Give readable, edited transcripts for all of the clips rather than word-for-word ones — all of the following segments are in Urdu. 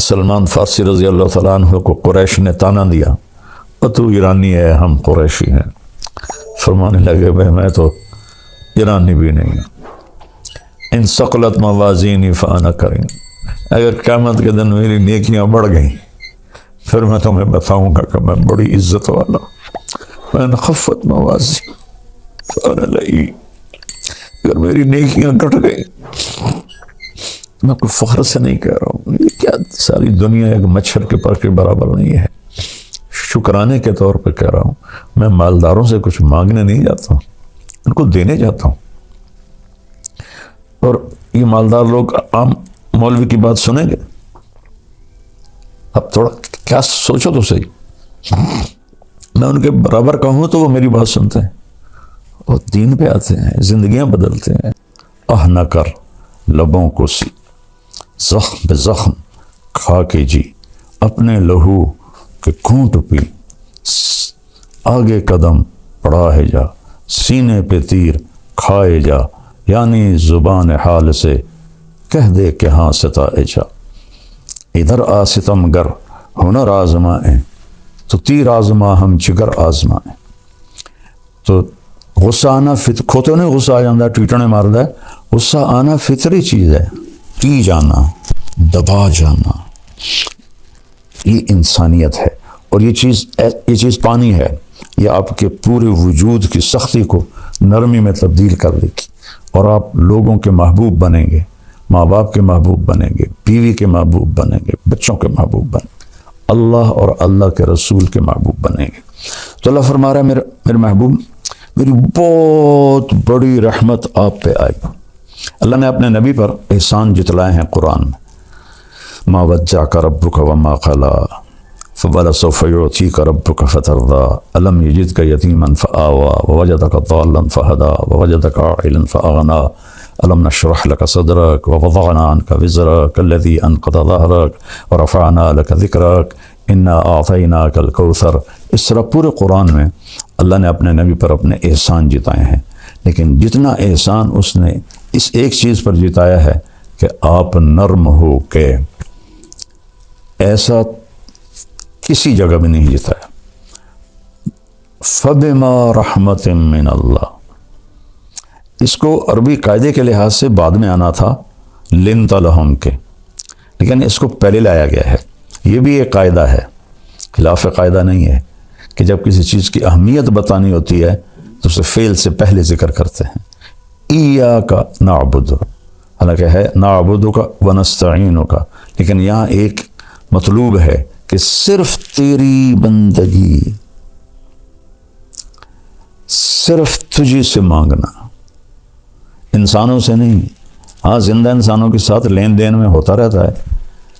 سلمان فارسی رضی اللہ تعالیٰ عنہ کو قریش نے تانا دیا، اور تو ایرانی ہے، ہم قریشی ہیں۔ فرمانے لگے بھائی میں تو ایرانی بھی نہیں ہوں، ان ثقلت موازینی فانا کریں، اگر قیامت کے دن میری نیکیاں بڑھ گئیں پھر میں تمہیں بتاؤں گا کہ میں بڑی عزت والا ہوں۔ وَإِنْ خَفَّتْ مَوَازِينُ فَأَنَا لَئِيمٌ، اگر میری نیکیاں گھٹ گئی، میں کوئی فخر سے نہیں کہہ رہا ہوں، یہ کیا ساری دنیا ایک مچھر کے پر کے برابر نہیں ہے، شکرانے کے طور پہ کہہ رہا ہوں۔ میں مالداروں سے کچھ مانگنے نہیں جاتا ہوں، ان کو دینے جاتا ہوں۔ اور یہ مالدار لوگ عام مولوی کی بات سنیں گے؟ اب تھوڑا کیا سوچو تو صحیح، میں ان کے برابر کا ہوں تو وہ میری بات سنتے ہیں اور دین پہ آتے ہیں، زندگیاں بدلتے ہیں۔ نہ کر لبوں کو سی، زخم بے زخم کھا کے جی، اپنے لہو کے گھونٹ پی، آگے قدم بڑھا ہے جا، سینے پہ تیر کھائے جا، یعنی زبان حال سے کہہ دے کہ ہاں ستائے جا۔ ادھر آ ستم گر ہنر آزمائیں، تو تیر آزما ہم جگر آزمائیں۔ تو غصہ آنا کھوتے نہیں غصہ آ جاتا ہے، ٹیٹنے مار ہے، غصہ آنا فطری چیز ہے، پی جانا، دبا جانا، یہ انسانیت ہے۔ اور یہ چیز پانی ہے، یہ آپ کے پورے وجود کی سختی کو نرمی میں تبدیل کر دے گی، اور آپ لوگوں کے محبوب بنیں گے، ماں باپ کے محبوب بنیں گے، بیوی کے محبوب بنیں گے، بچوں کے محبوب بنیں گے، اللہ اور اللہ کے رسول کے محبوب بنیں گے۔ تو اللہ فرما رہا ہے میرے محبوب، میری بہت بڑی رحمت آپ پہ آئی۔ اللہ نے اپنے نبی پر احسان جتلائے ہیں قرآن میں، ما ودعک ربک وما قلی وَلَسَوْفَ يُعْطِيكَ رَبُّكَ فَتَرْضَىٰ أَلَمْ يَجِدْكَ يَتِيمًا فَآوَىٰ وَوَجَدَكَ ضَالًّا فَهَدَىٰ وَوَجَدَكَ عَائِلًا فَأَغْنَىٰ أَلَمْ نَشْرَحْ لَكَ صَدْرَكَ وَوَضَعْنَا عَنكَ وِزْرَكَ الَّذِي أَنقَضَ ظَهْرَكَ وَرَفَعْنَا لَكَ ذِكْرَكَ إِنَّا أَعْطَيْنَاكَ الْكَوْثَرَ۔ اس طرح پورے قرآن میں اللہ نے اپنے نبی پر اپنے احسان جتائے ہیں، لیکن جتنا احسان اس نے اس ایک چیز پر جتایا ہے کہ آپ نرم ہو کے، ایسا کسی جگہ بھی نہیں جتایا۔ فَبِمَا رَحْمَةٍ مِّنَ اللَّهِ، اس کو عربی قاعدے کے لحاظ سے بعد میں آنا تھا لِنْتَ لَهُمْ کے، لیکن اس کو پہلے لایا گیا ہے۔ یہ بھی ایک قاعدہ ہے، خلاف قاعدہ نہیں ہے کہ جب کسی چیز کی اہمیت بتانی ہوتی ہے تو اسے فعل سے پہلے ذکر کرتے ہیں۔ ایاک نعبد، حالانکہ ہے نعبدک ونستعینک، لیکن یہاں ایک مطلوب ہے کہ صرف تیری بندگی، صرف تجھی سے مانگنا، انسانوں سے نہیں۔ ہاں زندہ انسانوں کے ساتھ لین دین میں ہوتا رہتا ہے،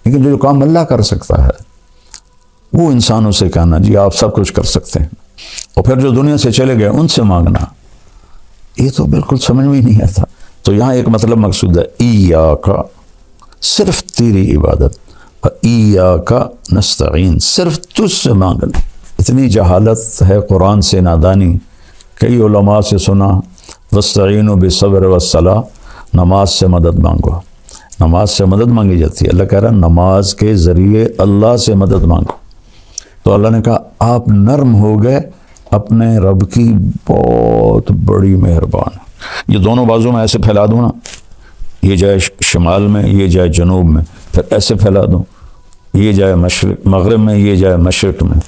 لیکن جو کام اللہ کر سکتا ہے وہ انسانوں سے کہنا جی آپ سب کچھ کر سکتے ہیں، اور پھر جو دنیا سے چلے گئے ان سے مانگنا، یہ تو بالکل سمجھ میں ہی نہیں آتا۔ تو یہاں ایک مطلب مقصود ہے، ایاک صرف تیری عبادت، ایاک نستعین صرف تجھ سے مانگنا۔ اتنی جہالت ہے قرآن سے، نادانی۔ کئی علماء سے سنا وَاسْتَعِينُوا بِالصَّبْرِ وَالصَّلَاةِ، نماز سے مدد مانگو، نماز سے مدد مانگی جاتی ہے۔ اللہ کہہ رہا ہے نماز کے ذریعے اللہ سے مدد مانگو۔ تو اللہ نے کہا آپ نرم ہو گئے، اپنے رب کی بہت بڑی مہربان۔ یہ دونوں بازو میں ایسے پھیلا دوں نا، یہ جائے شمال میں، یہ جائے جنوب میں، پھر ایسے پھیلا دوں، یہ جائے مشرق مغرب میں، یہ جائے مشرق میں،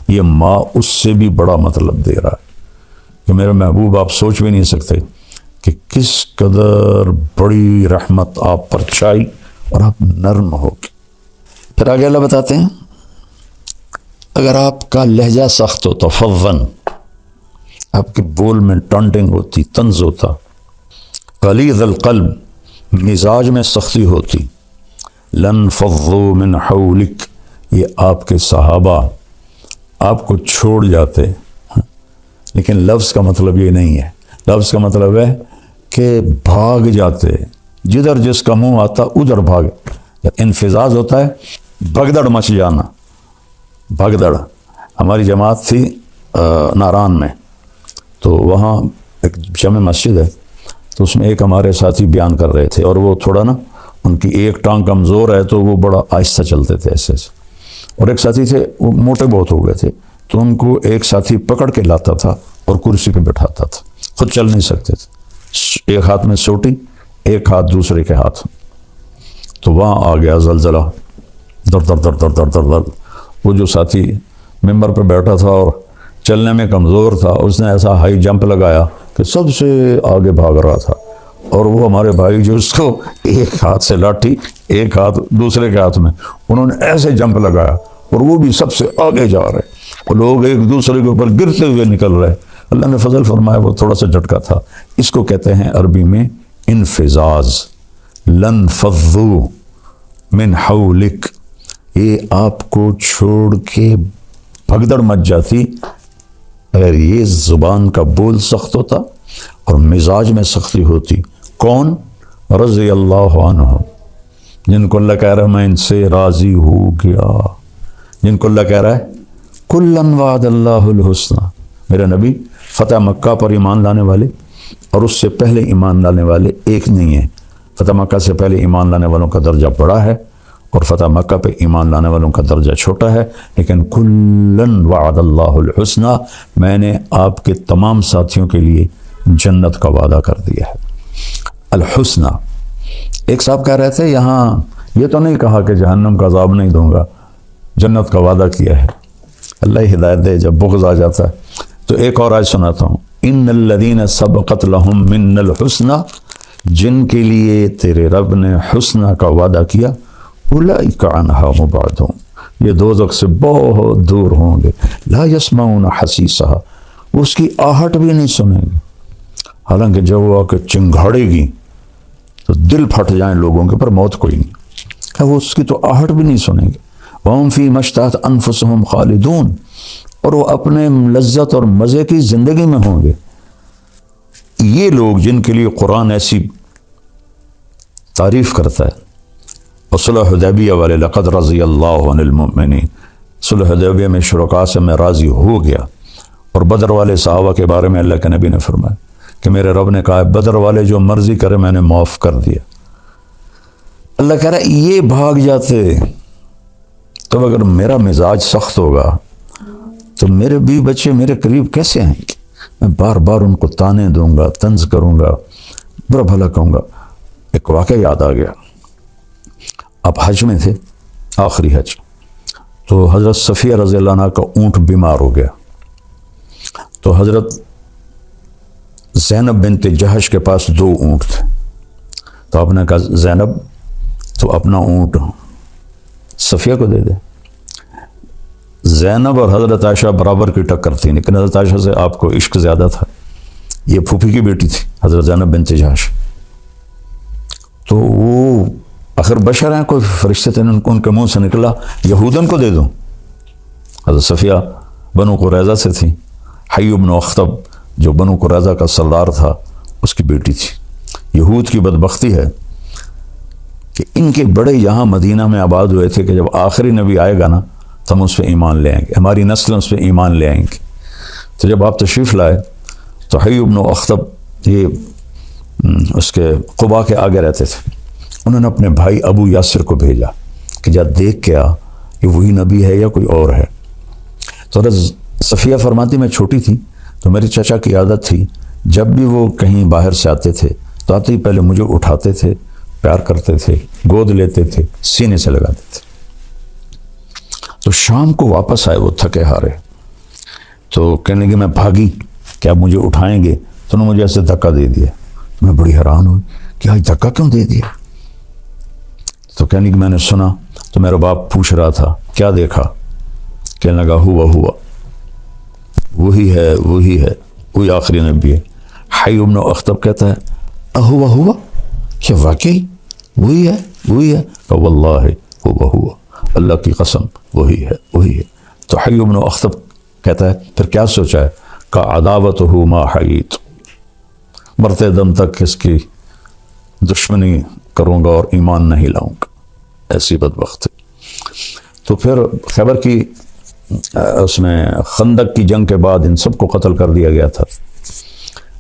یہ ماں اس سے بھی بڑا مطلب دے رہا ہے کہ میرے محبوب آپ سوچ بھی نہیں سکتے کہ کس قدر بڑی رحمت آپ پر چھائی اور آپ نرم ہو گئے۔ پھر آگے اللہ بتاتے ہیں اگر آپ کا لہجہ سخت ہوتا، فظن، آپ کے بول میں ٹانٹنگ ہوتی، طنز ہوتا، غلیظ القلب، مزاج میں سختی ہوتی، لن فضوا من حولک، یہ آپ کے صحابہ آپ کو چھوڑ جاتے۔ لیکن لفظ کا مطلب یہ نہیں ہے، لفظ کا مطلب ہے کہ بھاگ جاتے، جدھر جس کا منہ آتا ادھر بھاگ۔ انفزاز ہوتا ہے بھگدڑ مچ جانا، بھگدڑ۔ ہماری جماعت تھی ناران میں، تو وہاں ایک جامع مسجد ہے، تو اس میں ایک ہمارے ساتھی بیان کر رہے تھے، اور وہ تھوڑا نا ان کی ایک ٹانگ کمزور ہے تو وہ بڑا آہستہ چلتے تھے ایسے ایسے، اور ایک ساتھی تھے وہ موٹے بہت ہو گئے تھے، تو ان کو ایک ساتھی پکڑ کے لاتا تھا اور کرسی پہ بٹھاتا تھا، خود چل نہیں سکتے تھے، ایک ہاتھ میں سوٹی ایک ہاتھ دوسرے کے ہاتھ، تو وہاں آ گیا زلزلہ، در در در در در در در، وہ جو ساتھی ممبر پہ بیٹھا تھا اور چلنے میں کمزور تھا، اس نے ایسا ہائی جمپ لگایا کہ سب سے آگے بھاگ رہا تھا، اور وہ ہمارے بھائی جو اس کو ایک ہاتھ سے لاٹھی ایک ہاتھ دوسرے کے ہاتھ میں، انہوں نے ایسے جمپ لگایا اور وہ بھی سب سے آگے جا رہے، اور لوگ ایک دوسرے کے اوپر گرتے ہوئے نکل رہے۔ اللہ نے فضل فرمایا وہ تھوڑا سا جھٹکا تھا، اس کو کہتے ہیں عربی میں انفزاز، لن فضو من حولک، یہ آپ کو چھوڑ کے بھگدڑ مچ جاتی اگر یہ زبان کا بول سخت ہوتا اور مزاج میں سختی ہوتی۔ کون؟ رضی اللہ عنہ، جن کو اللہ کہہ رہا ہے میں ان سے راضی ہو گیا، جن کو اللہ کہہ رہا ہے کلن وعد اللہ الحسنى۔ میرے نبی فتح مکہ پر ایمان لانے والے اور اس سے پہلے ایمان لانے والے ایک نہیں ہیں، فتح مکہ سے پہلے ایمان لانے والوں کا درجہ بڑا ہے اور فتح مکہ پہ ایمان لانے والوں کا درجہ چھوٹا ہے، لیکن کلن وعد اللہ الحسنى، میں نے آپ کے تمام ساتھیوں کے لیے جنت کا وعدہ کر دیا ہے۔ الحسنى، ایک صاحب کہہ رہے تھے یہاں یہ تو نہیں کہا کہ جہنم کا عذاب نہیں دوں گا، جنت کا وعدہ کیا ہے۔ اللہ ہدایت دے، جب بغض آ جاتا ہے تو ایک اور آیت سناتا ہوں، ان الذین سبقت لہم من الحسنى، جن کے لیے تیرے رب نے حسنہ کا وعدہ کیا، اولئک عنہا مبعدون، یہ دوزخ سے بہت دور ہوں گے، لا یسمعون حسیسہا، اس کی آہٹ بھی نہیں سنیں گے، حالانکہ جب وہ آ کے چنگھاڑے گی تو دل پھٹ جائیں لوگوں کے، پر موت کوئی نہیں، کہ وہ اس کی تو آہٹ بھی نہیں سنیں گے۔ وَهُمْ فِي مَا اشْتَهَتْ أَنفُسُهُمْ خَالِدُونَ، اور وہ اپنے لذت اور مزے کی زندگی میں ہوں گے۔ یہ لوگ جن کے لیے قرآن ایسی تعریف کرتا ہے، اور صلح حدیبیہ والے لقد رضی اللہ عن المؤمنین، صلح حدیبیہ میں شرکاء سے میں راضی ہو گیا، اور بدر والے صحابہ کے بارے میں اللہ کے نبی نے فرمایا کہ میرے رب نے کہا بدر والے جو مرضی کرے میں نے معاف کر دیا۔ اللہ کہہ رہا ہے یہ بھاگ جاتے تو اگر میرا مزاج سخت ہوگا تو میرے بیوی بچے میرے قریب کیسے آئیں گے؟ میں بار بار ان کو تانے دوں گا، طنز کروں گا، برا بھلا کہوں گا۔ ایک واقعہ یاد آ گیا، آپ حج میں تھے، آخری حج، تو حضرت صفیہ رضی اللہ عنہ کا اونٹ بیمار ہو گیا، تو حضرت زینب بنت جہش کے پاس 2 اونٹ تھے، تو آپ نے کہا زینب تو اپنا اونٹ صفیہ کو دے دے۔ زینب اور حضرت عائشہ برابر کی ٹکر تھی، لیکن حضرت عائشہ سے آپ کو عشق زیادہ تھا، یہ پھوپھی کی بیٹی تھی حضرت زینب بنت جہش، تو وہ آخر بشر ہیں، کوئی فرشتے تھے، ان کے منہ سے نکلا یہودن کو دے دوں۔ حضرت صفیہ بنو قریظہ سے تھی، حی بن اخطب جو بنو قریظہ کا سردار تھا اس کی بیٹی تھی۔ یہود کی بدبختی ہے کہ ان کے بڑے یہاں مدینہ میں آباد ہوئے تھے کہ جب آخری نبی آئے گا نا تو ہم اس پہ ایمان لے آئیں گے، ہماری نسلیں اس پہ ایمان لے آئیں گے۔ تو جب آپ تشریف لائے تو حی بن اخطب یہ اس کے قبا کے آگے رہتے تھے، انہوں نے اپنے بھائی ابو یاسر کو بھیجا کہ جا دیکھ کے آ کہ وہی نبی ہے یا کوئی اور ہے۔ تو حضرت صفیہ فرماتی میں چھوٹی تھی تو میری چچا کی عادت تھی جب بھی وہ کہیں باہر سے آتے تھے تو آتے ہی پہلے مجھے اٹھاتے تھے، پیار کرتے تھے، گود لیتے تھے، سینے سے لگاتے تھے۔ تو شام کو واپس آئے وہ تھکے ہارے، تو کہنے لگے میں بھاگی کہ آپ مجھے اٹھائیں گے، تو انہوں نے مجھے ایسے دھکا دے دیا۔ میں بڑی حیران ہوئی کہ آج دھکا کیوں دے دیا؟ تو کہنے کہ میں نے سنا تو میرا باپ پوچھ رہا تھا کیا دیکھا؟ کہنے لگا ہوا وہی ہے وہی آخری نبی ہے۔ حی بن اخطب کہتا ہے ہوا کہ واقعی وہی ہے کہ واللہ ہوا، اللہ کی قسم وہی ہے۔ تو حی بن اخطب کہتا ہے پھر کیا سوچا ہے؟ کہ عداوتہ ما حییت، مرتے دم تک اس کی دشمنی کروں گا اور ایمان نہیں لاؤں گا، ایسی بدبخت ہے۔ تو پھر خیبر کی اس میں خندق کی جنگ کے بعد ان سب کو قتل کر دیا گیا تھا۔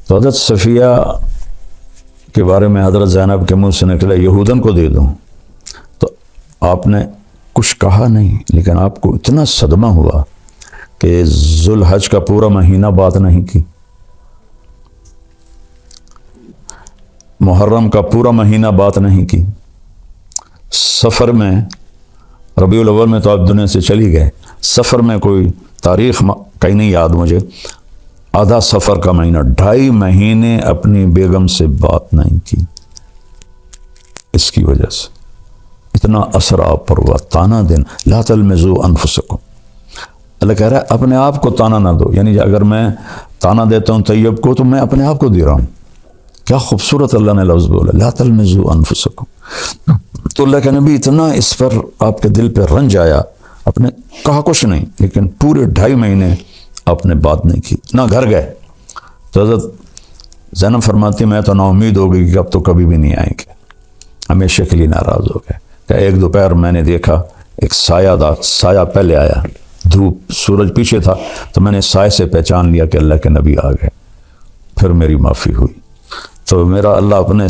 تو حضرت صفیہ کے بارے میں حضرت زینب کے منہ سے نکلا یہودن کو دے دوں، آپ نے کچھ کہا نہیں، لیکن آپ کو اتنا صدمہ ہوا کہ ذوالحج کا پورا مہینہ بات نہیں کی، محرم کا پورا مہینہ بات نہیں کی، سفر میں ربیع الاول میں تو آپ دنیا سے چلی گئے، سفر میں کوئی تاریخ کہیں نہیں یاد مجھے، آدھا سفر کا مہینہ 2.5 مہینے اپنی بیگم سے بات نہیں کی۔ اس کی وجہ سے اتنا اثر آپ پر ہوا، تانا دین لا تلمزوا انفسکم، اللہ کہہ رہا ہے اپنے آپ کو تانا نہ دو، یعنی اگر میں تانا دیتا ہوں طیب کو تو میں اپنے آپ کو دے رہا ہوں۔ کیا خوبصورت اللہ نے لفظ بولا، لا تلمزوا انفسکم۔ تو اللہ کے نبی اتنا اس پر آپ کے دل پہ رنج آیا، آپ نے کہا کچھ نہیں، لیکن پورے 2.5 مہینے آپ نے بات نہیں کی، نہ گھر گئے۔ تو حضرت زینب فرماتی میں تو نا امید ہو گئی کہ اب تو کبھی بھی نہیں آئیں گے، ہمیشہ کے لیے ناراض ہو گئے۔ کہ ایک دوپہر میں نے دیکھا ایک سایہ پہلے آیا، دھوپ سورج پیچھے تھا، تو میں نے سائے سے پہچان لیا کہ اللہ کے نبی آ گئے، پھر میری معافی ہوئی۔ تو میرا اللہ اپنے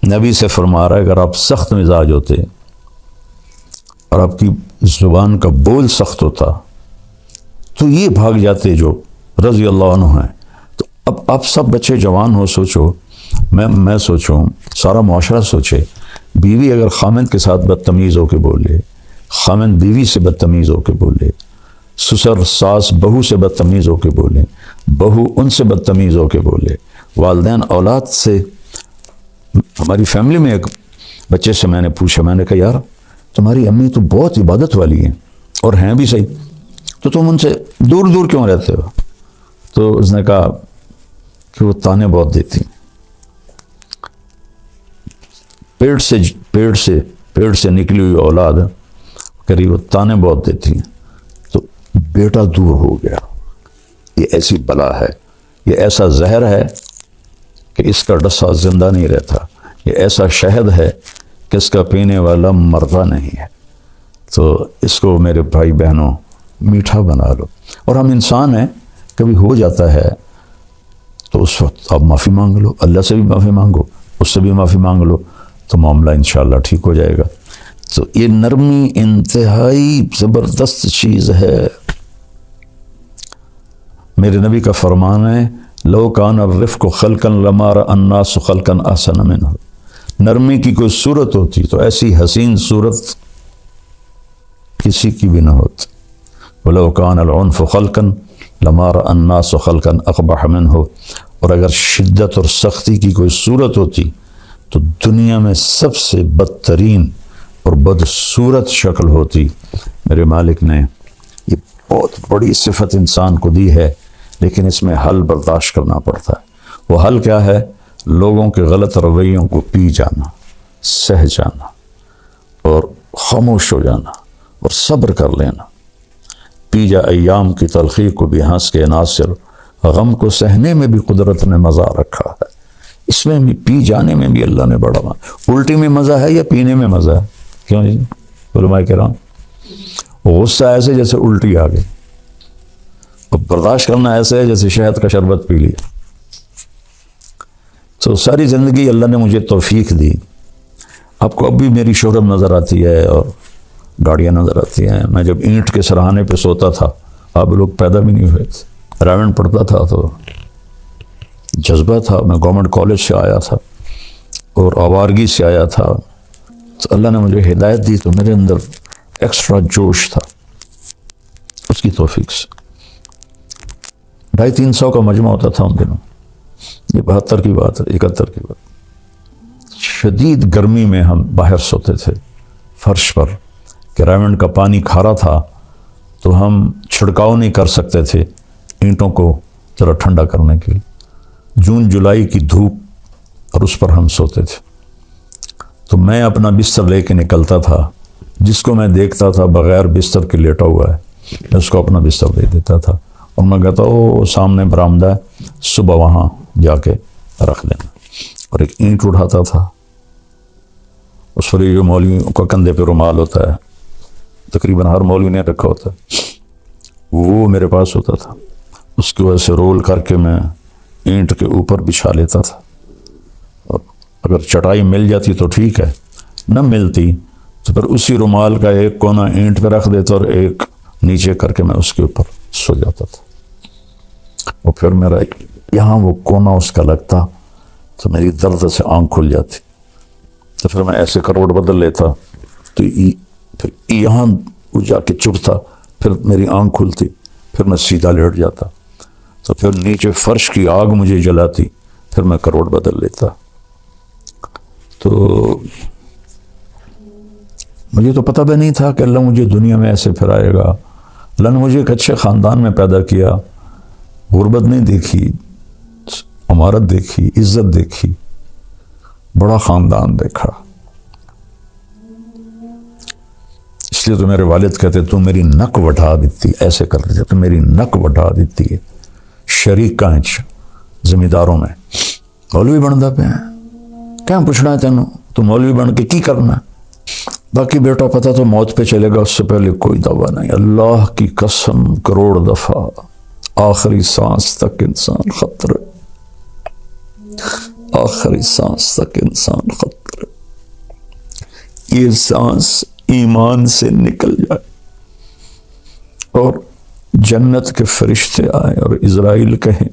نبی سے فرما رہا ہے اگر آپ سخت مزاج ہوتے اور آپ کی زبان کا بول سخت ہوتا تو یہ بھاگ جاتے جو رضی اللہ عنہ ہیں۔ تو اب آپ سب بچے جوان ہو، سوچو، میں سوچوں، سارا معاشرہ سوچے، بیوی اگر خامند کے ساتھ بدتمیز ہو کے بولے، خامند بیوی سے بدتمیز ہو کے بولے، سسر ساس بہو سے بدتمیز ہو کے بولے، بہو ان سے بدتمیز ہو کے بولے، والدین اولاد سے۔ ہماری فیملی میں ایک بچے سے میں نے پوچھا، میں نے کہا یار تمہاری امی تو بہت عبادت والی ہیں اور ہیں بھی صحیح، تو تم ان سے دور دور کیوں رہتے ہو؟ تو اس نے کہا کہ وہ تانے بہت دیتی، پیٹ سے نکلی ہوئی اولاد قریب وہ تانے بہت دیتی ہیں، تو بیٹا دور ہو گیا۔ یہ ایسی بلا ہے، یہ ایسا زہر ہے کہ اس کا ڈسا زندہ نہیں رہتا، یہ ایسا شہد ہے کہ اس کا پینے والا مرتا نہیں ہے۔ تو اس کو میرے بھائی بہنوں میٹھا بنا لو، اور ہم انسان ہیں، کبھی ہو جاتا ہے تو اس وقت آپ معافی مانگ لو، اللہ سے بھی معافی مانگو، اس سے بھی معافی مانگ لو، تو معاملہ انشاءاللہ ٹھیک ہو جائے گا۔ تو یہ نرمی انتہائی زبردست چیز ہے۔ میرے نبی کا فرمان ہے لو کان الرفق خلقا لما رأى الناس خلقا احسن منه، نرمی کی کوئی صورت ہوتی تو ایسی حسین صورت کسی کی بھی نہ ہوتی، ولو کان العنف خلقا لما رأى الناس خلقا اقبح منه، اور اگر شدت اور سختی کی کوئی صورت ہوتی تو دنیا میں سب سے بدترین اور بدصورت شکل ہوتی۔ میرے مالک نے یہ بہت بڑی صفت انسان کو دی ہے، لیکن اس میں حل برداشت کرنا پڑتا ہے۔ وہ حل کیا ہے؟ لوگوں کے غلط رویوں کو پی جانا، سہ جانا، اور خاموش ہو جانا، اور صبر کر لینا۔ پی جا ایام کی تلخی کو بھی ہنس کے ناصر، غم کو سہنے میں بھی قدرت نے مزہ رکھا ہے۔ اس میں بھی پی جانے میں بھی اللہ نے بڑا الٹی میں مزہ ہے یا پینے میں مزہ ہے؟ کیوں جی علماء کرام؟ غصہ ایسے جیسے الٹی آ گئی، اور برداشت کرنا ایسے ہے جیسے شہد کا شربت پی لیا۔ تو ساری زندگی اللہ نے مجھے توفیق دی۔ آپ کو اب بھی میری شہرت نظر آتی ہے اور گاڑیاں نظر آتی ہیں۔ میں جب اینٹ کے سرہانے پہ سوتا تھا، آپ لوگ پیدا بھی نہیں ہوئے تھے، راون پڑھتا تھا تو جذبہ تھا، میں گورنمنٹ کالج سے آیا تھا اور آوارگی سے آیا تھا، تو اللہ نے مجھے ہدایت دی تو میرے اندر ایکسٹرا جوش تھا، اس کی توفیق سے۔ 250-300 کا مجمع ہوتا تھا ان دنوں، یہ 72 کی بات ہے، 71 کی بات۔ شدید گرمی میں ہم باہر سوتے تھے فرش پر، کہ راون کا پانی کھارا تھا تو ہم چھڑکاؤ نہیں کر سکتے تھے اینٹوں کو ذرا ٹھنڈا کرنے کے لیے، جون جولائی کی دھوپ، اور اس پر ہم سوتے تھے۔ تو میں اپنا بستر لے کے نکلتا تھا، جس کو میں دیکھتا تھا بغیر بستر کے لیٹا ہوا ہے، میں اس کو اپنا بستر دے دیتا تھا، اور میں کہتا وہ سامنے برآمدہ ہے، صبح وہاں جا کے رکھ دینا۔ اور ایک اینٹ اٹھاتا تھا، اس پر یہ جو مولویوں کا کندھے پہ رومال ہوتا ہے، تقریباً ہر مولوی نے رکھا ہوتا ہے، وہ میرے پاس ہوتا تھا، اس کی وجہ سے رول کر کے میں اینٹ کے اوپر بچھا لیتا تھا، اور اگر چٹائی مل جاتی تو ٹھیک ہے، نہ ملتی تو پھر اسی رومال کا ایک کونا اینٹ پہ رکھ دیتا اور ایک نیچے کر کے میں اس کے اوپر سو جاتا تھا، اور پھر میرا یہاں وہ کونا اس کا لگتا تو میری درد سے آنکھ کھل جاتی، تو پھر میں ایسے کروٹ بدل لیتا تو پھر یہاں وہ جا کے چبھتا، پھر میری آنکھ کھلتی، پھر میں سیدھا لیٹ جاتا، تو پھر نیچے فرش کی آگ مجھے جلاتی، پھر میں کروٹ بدل لیتا۔ تو مجھے تو پتہ بھی نہیں تھا کہ اللہ مجھے دنیا میں ایسے پھرائے گا۔ اللہ نے مجھے ایک اچھے خاندان میں پیدا کیا، غربت نہیں دیکھی، عمارت دیکھی، عزت دیکھی، بڑا خاندان دیکھا۔ اس لیے تو میرے والد کہتے تو میری نک وٹھا دیتی، ایسے کرتے تھے تو میری نک وٹھا دیتی ہے شریک کانچ زمینداروں میں۔ مولوی بنتا پہ کیا پوچھنا ہے تینوں، تو مولوی بن کے کی کرنا ہے؟ باقی بیٹا پتہ تو موت پہ چلے گا، اس سے پہلے کوئی دعویٰ نہیں۔ اللہ کی قسم کروڑ دفعہ آخری سانس تک انسان خطرے، آخری سانس تک انسان خطرے۔ یہ سانس ایمان سے نکل جائے اور جنت کے فرشتے آئے اور اسرائیل کہیں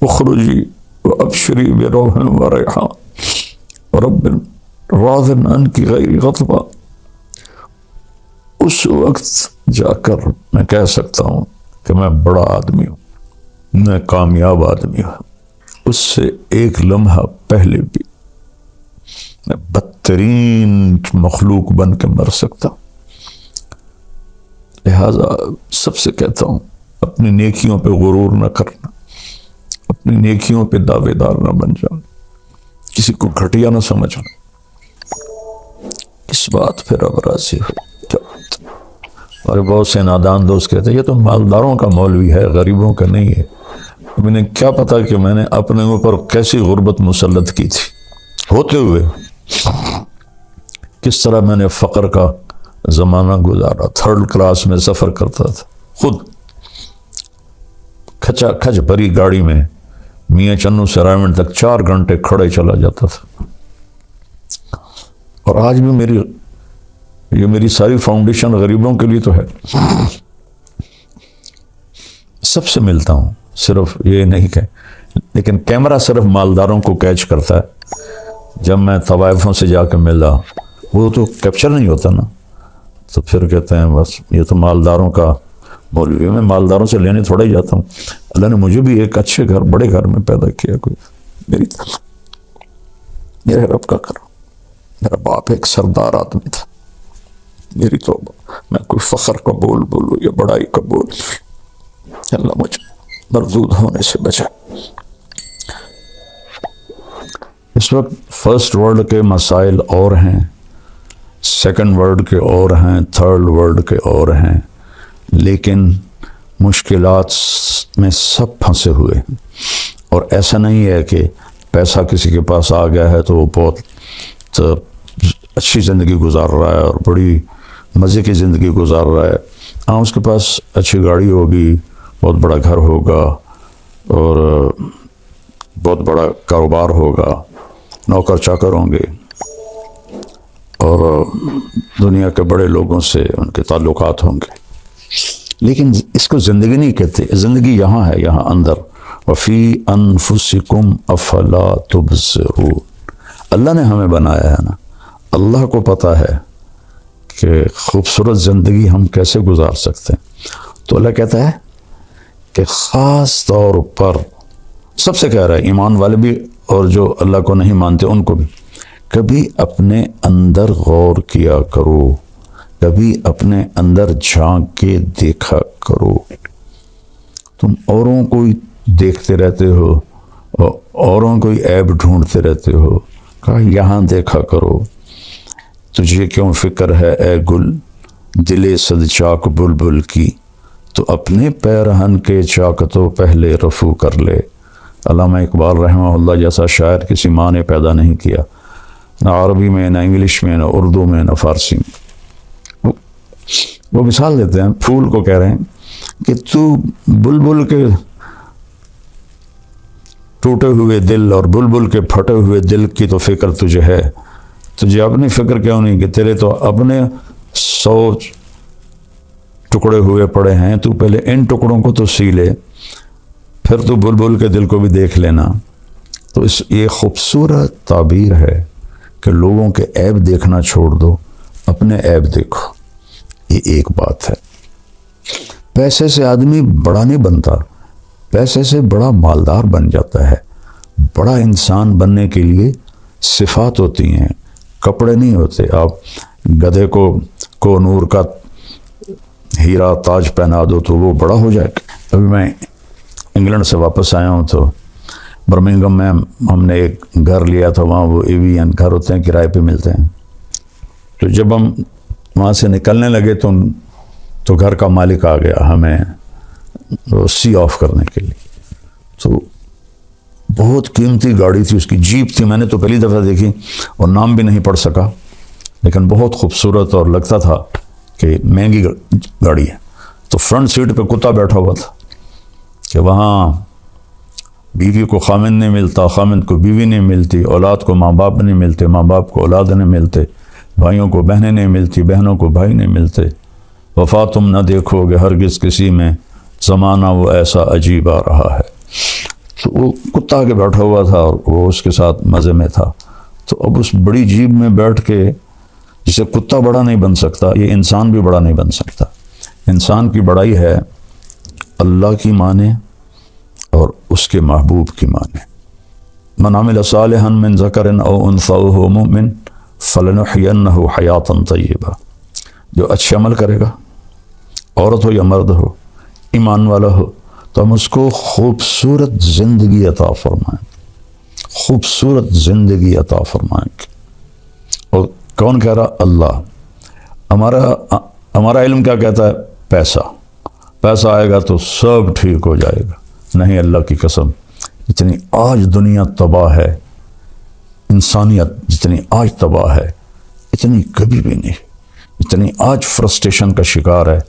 اخرجی وابشری بروح وریحان ورب راض عنک غیر غضبان، اس وقت جا کر میں کہہ سکتا ہوں کہ میں بڑا آدمی ہوں، میں کامیاب آدمی ہوں۔ اس سے ایک لمحہ پہلے بھی میں بدترین مخلوق بن کے مر سکتا ہوں۔ لہذا سب سے کہتا ہوں اپنی نیکیوں پہ غرور نہ کرنا، اپنی نیکیوں پہ دعوے دار نہ بن جانا، کسی کو گھٹیا نہ سمجھنا۔ اس بات پہ رب راضی ہو۔ اور بہت سے نادان دوست کہتے ہیں یہ تو مالداروں کا مولوی ہے، غریبوں کا نہیں ہے۔ انہیں کیا پتا کہ میں نے اپنے اوپر کیسی غربت مسلط کی تھی ہوتے ہوئے، کس طرح میں نے فقر کا زمانہ گزارا، تھرڈ کلاس میں سفر کرتا تھا، خود کھچا کھچ بھری گاڑی میں میاں چنو سے رائمنڈ تک 4 گھنٹے کھڑے چلا جاتا تھا۔ اور آج بھی یہ میری ساری فاؤنڈیشن غریبوں کے لیے تو ہے۔ سب سے ملتا ہوں، صرف یہ نہیں کہ لیکن کیمرہ صرف مالداروں کو کیچ کرتا ہے۔ جب میں طوائفوں سے جا کے ملا وہ تو کیپچر نہیں ہوتا نا، تو پھر کہتے ہیں بس یہ تو مالداروں کا مولوی ہے۔ میں مالداروں سے لینے تھوڑا ہی جاتا ہوں، اللہ نے مجھے بھی ایک اچھے گھر، بڑے گھر میں پیدا کیا، کوئی میرے رب کا کرم۔ میرا باپ ایک سردار آدمی تھا، میری توبہ، میں کوئی فخر کا بول بولوں یا بڑائی کا بول، اللہ مجھے مردود ہونے سے بچا۔ اس وقت فرسٹ ورلڈ کے مسائل اور ہیں، سیکنڈ ورلڈ کے اور ہیں، تھرڈ ورلڈ کے اور ہیں، لیکن مشکلات میں سب پھنسے ہوئے ہیں۔ اور ایسا نہیں ہے کہ پیسہ کسی کے پاس آ گیا ہے تو وہ بہت اچھی زندگی گزار رہا ہے اور بڑی مزے کی زندگی گزار رہا ہے۔ ہاں اس کے پاس اچھی گاڑی ہوگی، بہت بڑا گھر ہوگا اور بہت بڑا کاروبار ہوگا، نوکر چاکر ہوں گے اور دنیا کے بڑے لوگوں سے ان کے تعلقات ہوں گے، لیکن اس کو زندگی نہیں کہتے۔ زندگی یہاں ہے، یہاں اندر، وفی انفسکم افلا تبصرون۔ اللہ نے ہمیں بنایا ہے نا، اللہ کو پتہ ہے کہ خوبصورت زندگی ہم کیسے گزار سکتے ہیں۔ تو اللہ کہتا ہے کہ خاص طور پر سب سے کہہ رہا ہے، ایمان والے بھی اور جو اللہ کو نہیں مانتے ان کو بھی، کبھی اپنے اندر غور کیا کرو، کبھی اپنے اندر جھانک کے دیکھا کرو۔ تم اوروں کو دیکھتے رہتے ہو، اوروں کو عیب ڈھونڈتے رہتے ہو، کہا یہاں دیکھا کرو۔ تجھے کیوں فکر ہے اے گل دل صد چاک بلبل کی، تو اپنے پیرہن کے چاک تو پہلے رفو کر لے۔ علامہ اقبال رحمہ اللہ جیسا شاعر کسی ماں نے پیدا نہیں کیا، نہ عربی میں، نہ انگلش میں، نہ اردو میں، نہ فارسی میں۔ وہ مثال دیتے ہیں، پھول کو کہہ رہے ہیں کہ تو بلبل کے ٹوٹے ہوئے دل اور بلبل کے پھٹے ہوئے دل کی تو فکر تجھے ہے، تجھے اپنی فکر کیوں نہیں کہ تیرے تو اپنے 100 ٹکڑے ہوئے پڑے ہیں، تو پہلے ان ٹکڑوں کو تو سی لے، پھر تو بلبل کے دل کو بھی دیکھ لینا۔ تو یہ خوبصورت تعبیر ہے کہ لوگوں کے عیب دیکھنا چھوڑ دو، اپنے عیب دیکھو۔ یہ ایک بات ہے۔ پیسے سے آدمی بڑا نہیں بنتا، پیسے سے بڑا مالدار بن جاتا ہے۔ بڑا انسان بننے کے لیے صفات ہوتی ہیں، کپڑے نہیں ہوتے۔ آپ گدھے کو نور کا ہیرا تاج پہنا دو تو وہ بڑا ہو جائے گا۔ ابھی میں انگلینڈ سے واپس آیا ہوں تو برمنگھم میں ہم نے ایک گھر لیا تھا، وہاں وہ ایوین گھر ہوتے ہیں، کرائے پہ ملتے ہیں۔ تو جب ہم وہاں سے نکلنے لگے تو گھر کا مالک آ گیا ہمیں سی آف کرنے کے لیے۔ تو بہت قیمتی گاڑی تھی، اس کی جیپ تھی، میں نے تو پہلی دفعہ دیکھی اور نام بھی نہیں پڑھ سکا، لیکن بہت خوبصورت اور لگتا تھا کہ مہنگی گاڑی ہے۔ تو فرنٹ سیٹ پہ کتا بیٹھا ہوا تھا کہ وہاں بیوی کو خامند نہیں ملتا، خامند کو بیوی نہیں ملتی، اولاد کو ماں باپ نہیں ملتے، ماں باپ کو اولاد نہیں ملتے، بھائیوں کو بہنیں نہیں ملتی، بہنوں کو بھائی نہیں ملتے، وفا تم نہ دیکھو گے ہرگز کسی میں، زمانہ وہ ایسا عجیب آ رہا ہے۔ تو وہ کتا کے بیٹھا ہوا تھا اور وہ اس کے ساتھ مزے میں تھا۔ تو اب اس بڑی جیب میں بیٹھ کے، جسے کتا بڑا نہیں بن سکتا، یہ انسان بھی بڑا نہیں بن سکتا۔ انسان کی بڑائی ہے اللہ کی مانے اور اس کے محبوب کی مانے۔ من عمل صالحا من ذکر او انثی وہو مؤمن فلنحینہ حیاتا طیبہ، جو اچھے عمل کرے گا، عورت ہو یا مرد ہو، ایمان والا ہو، تو ہم اس کو خوبصورت زندگی عطا فرمائیں، خوبصورت زندگی عطا فرمائیں گے۔ اور کون کہہ رہا؟ اللہ۔ ہمارا علم کیا کہتا ہے؟ پیسہ آئے گا تو سب ٹھیک ہو جائے گا۔ نہیں، اللہ کی قسم، جتنی آج دنیا تباہ ہے، انسانیت جتنی آج تباہ ہے، اتنی کبھی بھی نہیں، اتنی آج فرسٹریشن کا شکار ہے،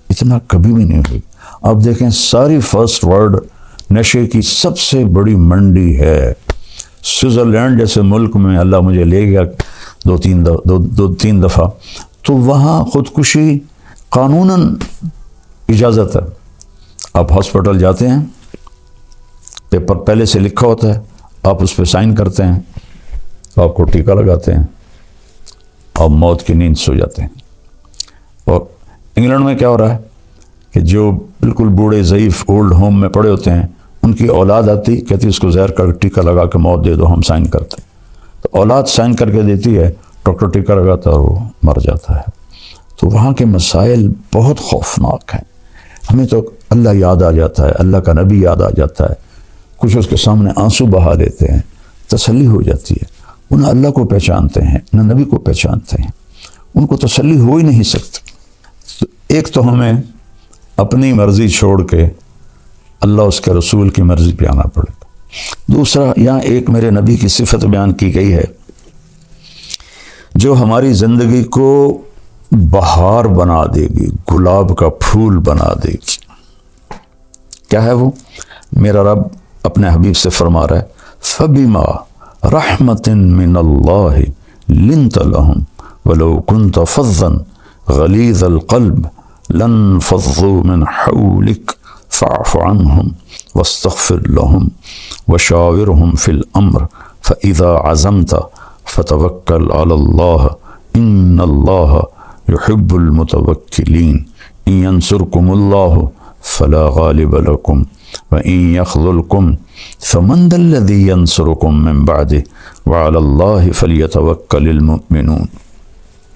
اتنا کبھی بھی نہیں ہوئی۔ آپ دیکھیں، ساری فرسٹ ورلڈ نشے کی سب سے بڑی منڈی ہے۔ سوئٹزرلینڈ جیسے ملک میں اللہ مجھے لے گیا دو تین دفعہ، تو وہاں خودکشی قانوناً اجازت ہے۔ آپ ہاسپٹل جاتے ہیں، پیپر پہلے سے لکھا ہوتا ہے، آپ اس پہ سائن کرتے ہیں، آپ کو ٹیکہ لگاتے ہیں، آپ موت کی نیند سو جاتے ہیں۔ اور انگلینڈ میں کیا ہو رہا ہے کہ جو بالکل بوڑھے ضعیف اولڈ ہوم میں پڑے ہوتے ہیں، ان کی اولاد آتی، کہتی اس کو زہر کا ٹیکہ لگا کے موت دے دو، ہم سائن کرتے ہیں۔ تو اولاد سائن کر کے دیتی ہے، ڈاکٹر ٹیکہ لگاتا ہے اور وہ مر جاتا ہے۔ تو وہاں کے مسائل بہت خوفناک ہیں۔ ہمیں تو اللہ یاد آ جاتا ہے، اللہ کا نبی یاد آ جاتا ہے، کچھ اس کے سامنے آنسو بہا لیتے ہیں، تسلی ہو جاتی ہے۔ وہ نہ اللہ کو پہچانتے ہیں نہ نبی کو پہچانتے ہیں، ان کو تسلی ہو ہی نہیں سکتی۔ تو ایک تو ہمیں اپنی مرضی چھوڑ کے اللہ اس کے رسول کی مرضی پہ آنا پڑے گا۔ دوسرا، یہاں ایک میرے نبی کی صفت بیان کی گئی ہے جو ہماری زندگی کو بہار بنا دے گی، گلاب کا پھول بنا دے گی۔ کیا ہے وہ؟ میرا رب اپنے حبیب سے فرما رہا ہے، فَبِمَا رَحْمَةٍ مِّنَ اللَّهِ لِنْتَ لَهُمْ وَلَوْ كُنْتَ فَظًّا غَلِيظَ الْقَلْبِ لَانفَضُّوا مِنْ حَوْلِكَ فَاعْفُ عَنْهُمْ وَاسْتَغْفِرْ لَهُمْ وَشَاوِرْهُمْ فِي الْأَمْرِ فَإِذَا عَزَمْتَ فَتَوَكَّلْ عَلَى اللَّهِ إِنَّ اللَّهَ يُحِبُّ الْمُتَوَكِّلِينَ إِن يَنْصُرْكُمُ اللَّهُ فَلَا غَالِبَ لَكُمْ وَإِن يَخْذُلْكُمْ فَمَنْ ذَا الَّذِي يَنْصُرُكُمْ مِنْ بَعْدِهِ وَعَلَى اللَّهِ فَلْيَتَوَكَّلِ الْمُؤْمِنُونَ۔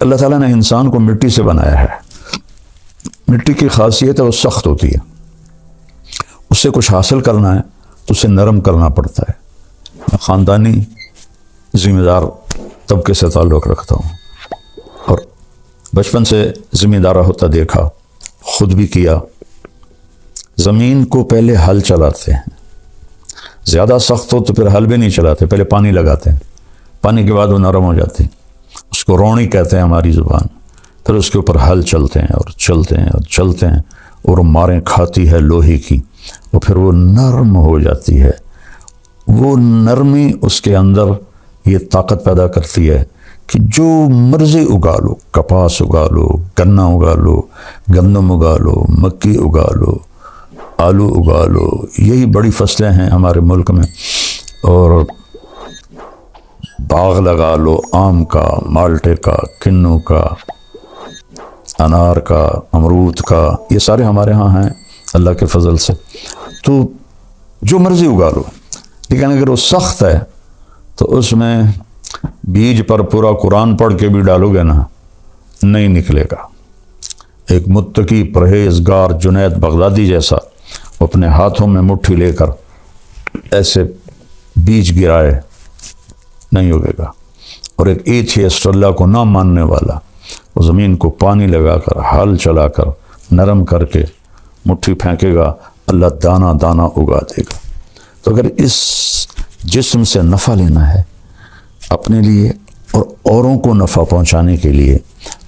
اللہ تعالیٰ نے انسان کو مٹی سے بنایا ہے۔ مٹی کی خاصیت ہے وہ سخت ہوتی ہے، اس سے کچھ حاصل کرنا ہے تو اسے نرم کرنا پڑتا ہے۔ میں خاندانی ذمہ دار طبقے سے تعلق رکھتا ہوں اور بچپن سے ذمہ دارہ ہوتا دیکھا، خود بھی کیا۔ زمین کو پہلے ہل چلاتے ہیں، زیادہ سخت ہو تو پھر ہل بھی نہیں چلاتے، پہلے پانی لگاتے ہیں، پانی کے بعد وہ نرم ہو جاتی ہے، اس کو روڑی کہتے ہیں ہماری زبان۔ پھر اس کے اوپر ہل چلتے ہیں اور چلتے ہیں اور چلتے ہیں اور ماریں کھاتی ہے لوہے کی، اور پھر وہ نرم ہو جاتی ہے۔ وہ نرمی اس کے اندر یہ طاقت پیدا کرتی ہے کہ جو مرضی اگا لو، کپاس اگا لو، گنا اگا لو، گندم اگا لو، مکی اگا لو، آلو اگا لو، یہی بڑی فصلیں ہیں ہمارے ملک میں، اور باغ لگا لو آم کا، مالٹے کا، کنو کا، انار کا، امرود کا، یہ سارے ہمارے ہاں ہیں اللہ کے فضل سے، تو جو مرضی اگا لو، لیکن اگر وہ سخت ہے تو اس میں بیج پر پورا قرآن پڑھ کے بھی ڈالو گے نا، نہیں نکلے گا۔ ایک متقی پرہیزگار جنید بغدادی جیسا اپنے ہاتھوں میں مٹھی لے کر ایسے بیج گرائے، نہیں ہوگے گا۔ اور ایک ایتھیسٹ، اللہ کو نہ ماننے والا، وہ زمین کو پانی لگا کر، ہل چلا کر، نرم کر کے مٹھی پھینکے گا، اللہ دانہ دانہ اگا دے گا۔ تو اگر اس جسم سے نفع لینا ہے اپنے لیے اور اوروں کو نفع پہنچانے کے لیے،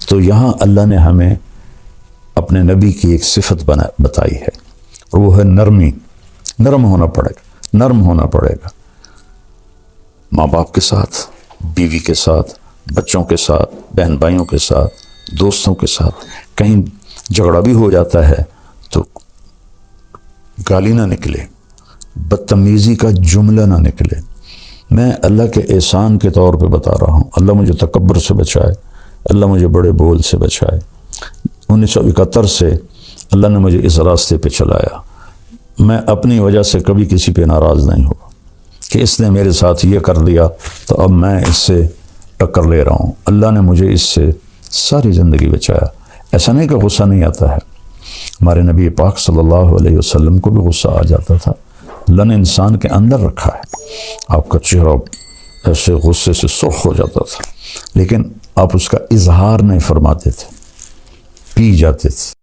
تو یہاں اللہ نے ہمیں اپنے نبی کی ایک صفت بتائی ہے، اور وہ ہے نرمی۔ نرم ہونا پڑے گا، نرم ہونا پڑے گا، ماں باپ کے ساتھ، بیوی کے ساتھ، بچوں کے ساتھ، بہن بھائیوں کے ساتھ، دوستوں کے ساتھ۔ کہیں جھگڑا بھی ہو جاتا ہے تو گالی نہ نکلے، بدتمیزی کا جملہ نہ نکلے۔ میں اللہ کے احسان کے طور پہ بتا رہا ہوں، اللہ مجھے تکبر سے بچائے، اللہ مجھے بڑے بول سے بچائے۔ 1971 سے اللہ نے مجھے اس راستے پہ چلایا، میں اپنی وجہ سے کبھی کسی پہ ناراض نہیں ہوا کہ اس نے میرے ساتھ یہ کر دیا تو اب میں اس سے ٹکر لے رہا ہوں۔ اللہ نے مجھے اس سے ساری زندگی بچایا۔ ایسا نہیں کہ غصہ نہیں آتا ہے، ہمارے نبی پاک صلی اللہ علیہ وسلم کو بھی غصہ آ جاتا تھا۔ اللہ نے انسان کے اندر رکھا ہے، آپ کا چہرہ ایسے غصے سے سرخ ہو جاتا تھا، لیکن آپ اس کا اظہار نہیں فرماتے تھے، پی جاتے تھے۔